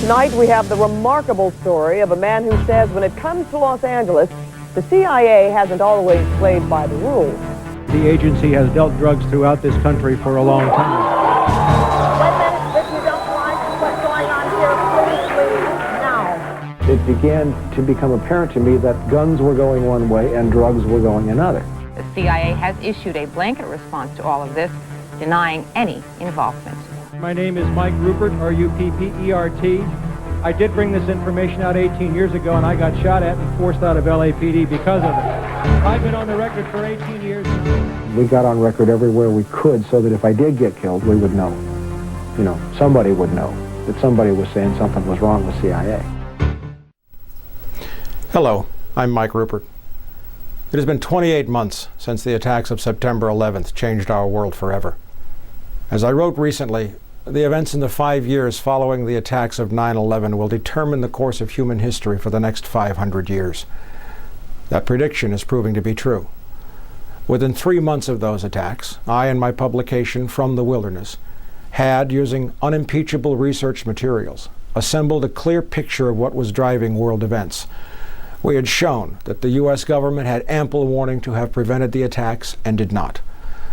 Tonight we have the remarkable story of a man who says when it comes to Los Angeles, the CIA hasn't always played by the rules. The agency has dealt drugs throughout this country for a long time. 1 minute, if you don't like what's going on here, please leave now. It began to become apparent to me that guns were going one way and drugs were going another. The CIA has issued a blanket response to all of this, denying any involvement. My name is Mike Ruppert, R-U-P-P-E-R-T. I did bring this information out 18 years ago, and I got shot at and forced out of LAPD because of it. I've been on the record for 18 years. We got on record everywhere we could so that if I did get killed, we would know. You know, somebody would know that somebody was saying something was wrong with CIA. Hello, I'm Mike Ruppert. It has been 28 months since the attacks of September 11th changed our world forever. As I wrote recently, the events in the 5 years following the attacks of 9/11 will determine the course of human history for the next 500 years. That prediction is proving to be true. Within 3 months of those attacks, I and my publication, From the Wilderness, had, using unimpeachable research materials, assembled a clear picture of what was driving world events. We had shown that the U.S. government had ample warning to have prevented the attacks and did not.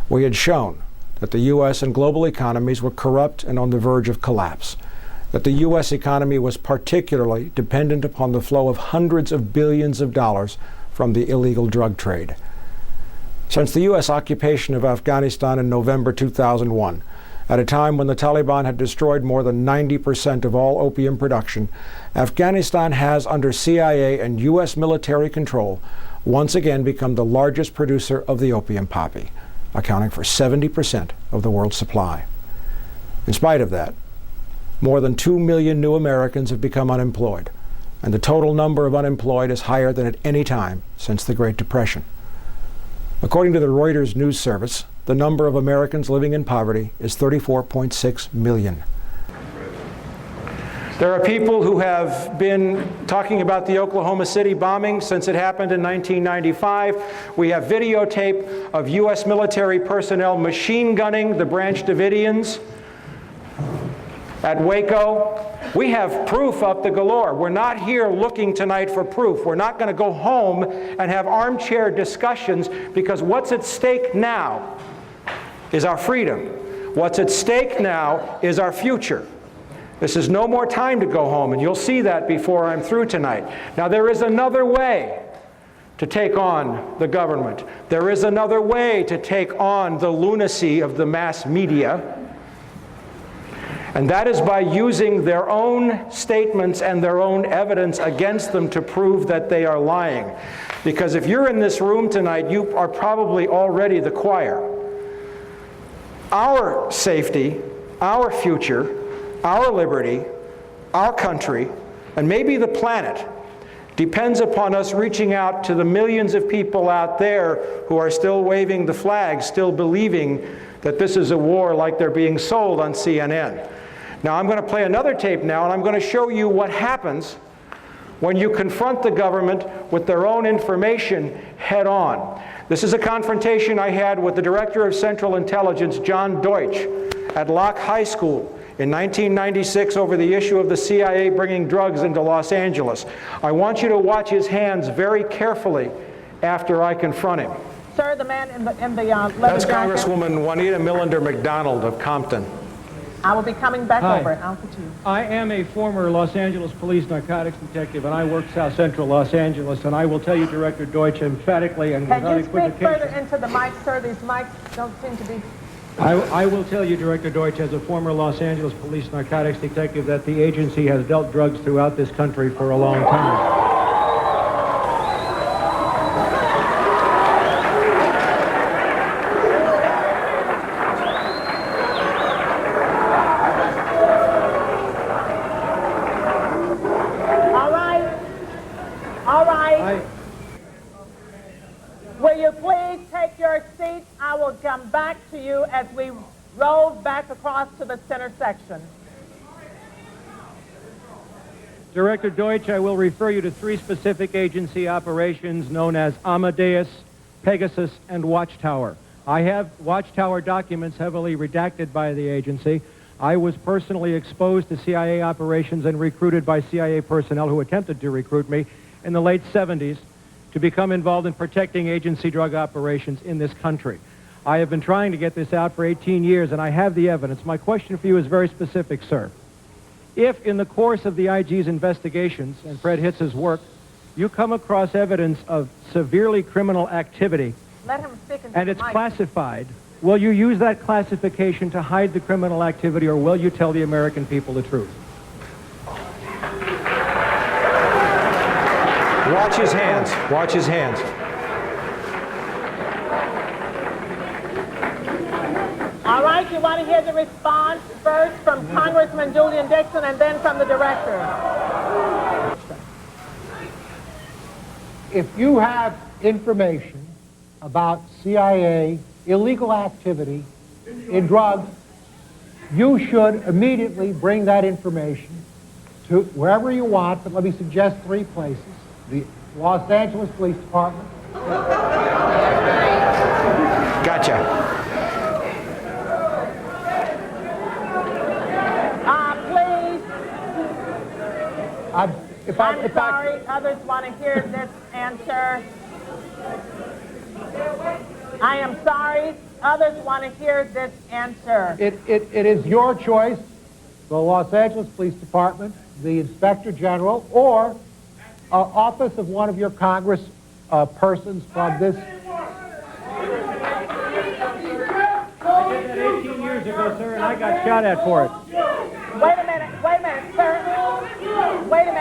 We had shown that the U.S. and global economies were corrupt and on the verge of collapse, that the U.S. economy was particularly dependent upon the flow of hundreds of billions of dollars from the illegal drug trade. Since the U.S. occupation of Afghanistan in November 2001, at a time when the Taliban had destroyed more than 90% of all opium production, Afghanistan has, under CIA and U.S. military control, once again become the largest producer of the opium poppy, accounting for 70% of the world's supply. In spite of that, more than 2 million new Americans have become unemployed, and the total number of unemployed is higher than at any time since the Great Depression. According to the Reuters news service, the number of Americans living in poverty is 34.6 million. There are people who have been talking about the Oklahoma City bombing since it happened in 1995. We have videotape of U.S. military personnel machine gunning the Branch Davidians at Waco. We have proof up the galore. We're not here looking tonight for proof. We're not going to go home and have armchair discussions, because what's at stake now is our freedom. What's at stake now is our future. This is no more time to go home, and you'll see that before I'm through tonight. Now, there is another way to take on the government. There is another way to take on the lunacy of the mass media, and that is by using their own statements and their own evidence against them to prove that they are lying. Because if you're in this room tonight, you are probably already the choir. Our safety, our future, our liberty, our country, and maybe the planet depends upon us reaching out to the millions of people out there who are still waving the flag, still believing that this is a war like they're being sold on CNN. Now, I'm going to play another tape now, and I'm going to show you what happens when you confront the government with their own information head on. This is a confrontation I had with the Director of Central Intelligence, John Deutsch, at Locke High School in 1996 over the issue of the CIA bringing drugs into Los Angeles. I want you to watch his hands very carefully after I confront him. Sir, the man in the leather That's jacket. Congresswoman Juanita Millender McDonald of Compton. I will be coming back Hi. over. I'll put you. I am a former Los Angeles police narcotics detective, and I work South Central Los Angeles, and I will tell you, Director Deutsch, emphatically and Can without you speak further equivocation. into the mic, sir? These mics don't seem to be... I will tell you, Director Deutsch, as a former Los Angeles police narcotics detective, that the agency has dealt drugs throughout this country for a long time. All right. Will you please take your seat? I will come back to you as we roll back across to the center section. Director Deutsch, I will refer you to 3 specific agency operations known as Amadeus, Pegasus, and Watchtower. I have Watchtower documents heavily redacted by the agency. I was personally exposed to CIA operations and recruited by CIA personnel who attempted to recruit me in the late 70s to become involved in protecting agency drug operations in this country. I have been trying to get this out for 18 years, and I have the evidence. My question for you is very specific, sir. If, in the course of the IG's investigations and Fred Hitz's work, you come across evidence of severely criminal activity, Let him speak into and the it's mic. classified, will you use that classification to hide the criminal activity, or will you tell the American people the truth? Watch his hands. Watch his hands. All right, you want to hear the response first from Congressman Julian Dixon and then from the director. If you have information about CIA illegal activity in drugs, you should immediately bring that information to wherever you want, but let me suggest 3 places. The Los Angeles Police Department. Gotcha. Please, I'm If sorry, others want to hear this answer. I am sorry, others want to hear this answer. It is your choice, the Los Angeles Police Department, the Inspector General, or office of one of your Congress persons from this. I did that 18 years ago, sir, and I got shot at for it. Wait a minute, sir. Wait a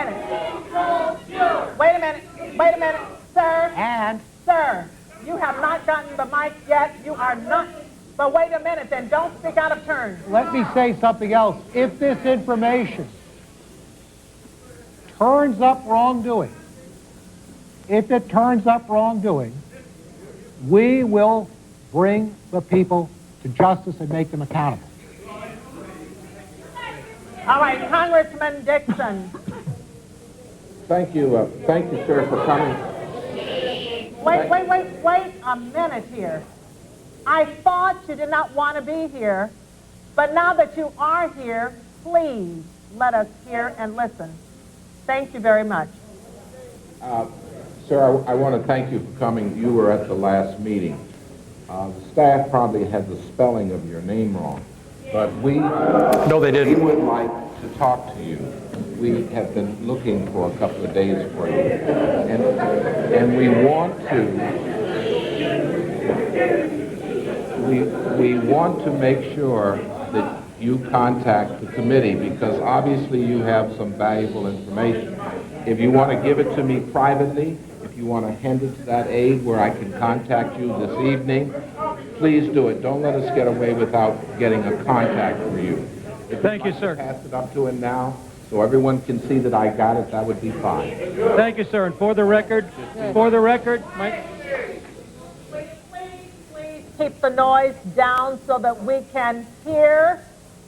minute. Wait a minute, sir. And Sir, you have not gotten the mic yet. You are not. But wait a minute, then don't speak out of turn. let me say something else. If this information turns up wrongdoing, we will bring the people to justice and make them accountable. All right, Congressman Dixon. Thank you, sir, for coming. Wait a minute here. I thought you did not want to be here, but now that you are here, please let us hear and listen. Thank you very much. Sir, I want to thank you for coming. You were at the last meeting. The staff probably had the spelling of your name wrong, but we would like to talk to you. We have been looking for a couple of days for you, and we want to make sure that you contact the committee, because obviously you have some valuable information. If you want to give it to me privately, if you want to hand it to that aide where I can contact you this evening, please do it. Don't let us get away without getting a contact for you. If Thank you, you'd like sir. to pass it up to him now so everyone can see that I got it, that would be fine. Thank you, sir. And for the record, my... Please keep the noise down so that we can hear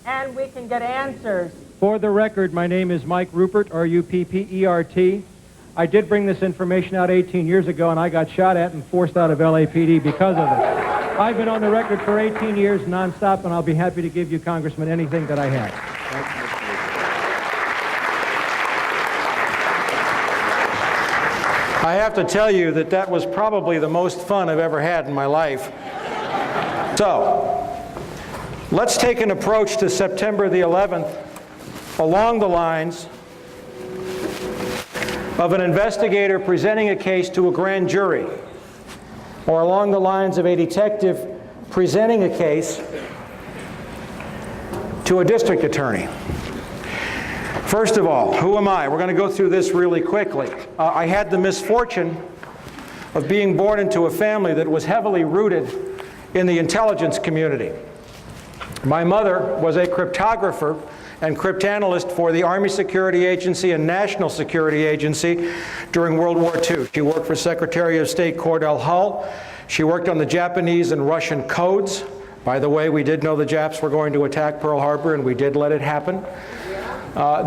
and we can get answers. For the record, my name is Mike Ruppert, R-U-P-P-E-R-T. I did bring this information out 18 years ago, and I got shot at and forced out of LAPD because of it. I've been on the record for 18 years nonstop, and I'll be happy to give you, Congressman, anything that I have. I have to tell you that that was probably the most fun I've ever had in my life. So, let's take an approach to September the 11th along the lines of an investigator presenting a case to a grand jury, or along the lines of a detective presenting a case to a district attorney. First of all, who am I? We're going to go through this really quickly. I had the misfortune of being born into a family that was heavily rooted in the intelligence community. My mother was a cryptographer and cryptanalyst for the Army Security Agency and National Security Agency during World War II. She worked for Secretary of State Cordell Hull. She worked on the Japanese and Russian codes. By the way, we did know the Japs were going to attack Pearl Harbor, and we did let it happen.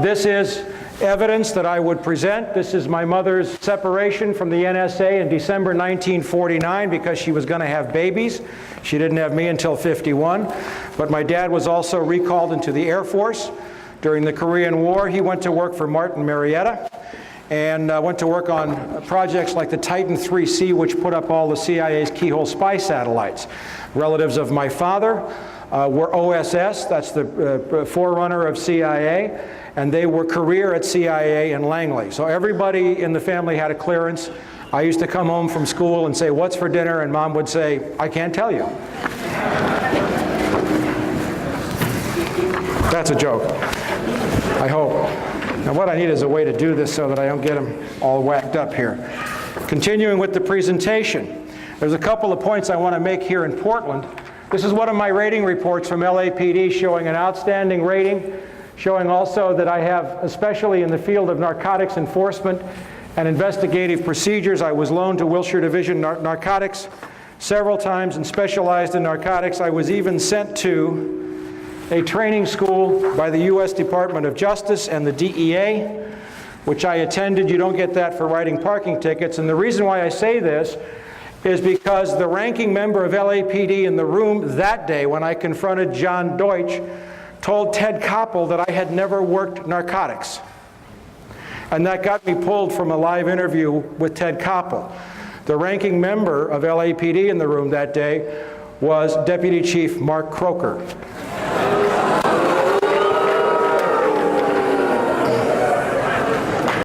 This is evidence that I would present. This is my mother's separation from the NSA in December 1949 because she was going to have babies. She didn't have me until 51. But my dad was also recalled into the Air Force. During the Korean War, he went to work for Martin Marietta and went to work on projects like the Titan 3C, which put up all the CIA's keyhole spy satellites. Relatives of my father were OSS, that's the forerunner of CIA, and they were career at CIA in Langley. So everybody in the family had a clearance. I used to come home from school and say, "What's for dinner?" And Mom would say, "I can't tell you." That's a joke, I hope. Now what I need is a way to do this so that I don't get them all whacked up here. Continuing with the presentation, there's a couple of points I want to make here in Portland. This is one of my rating reports from LAPD showing an outstanding rating, showing also that I have, especially in the field of narcotics enforcement and investigative procedures, I was loaned to Wilshire Division Narcotics several times and specialized in narcotics. I was even sent to a training school by the U.S. Department of Justice and the DEA, which I attended. You don't get that for writing parking tickets. And the reason why I say this is because the ranking member of LAPD in the room that day when I confronted John Deutsch told Ted Koppel that I had never worked narcotics. And that got me pulled from a live interview with Ted Koppel. The ranking member of LAPD in the room that day was Deputy Chief Mark Croker.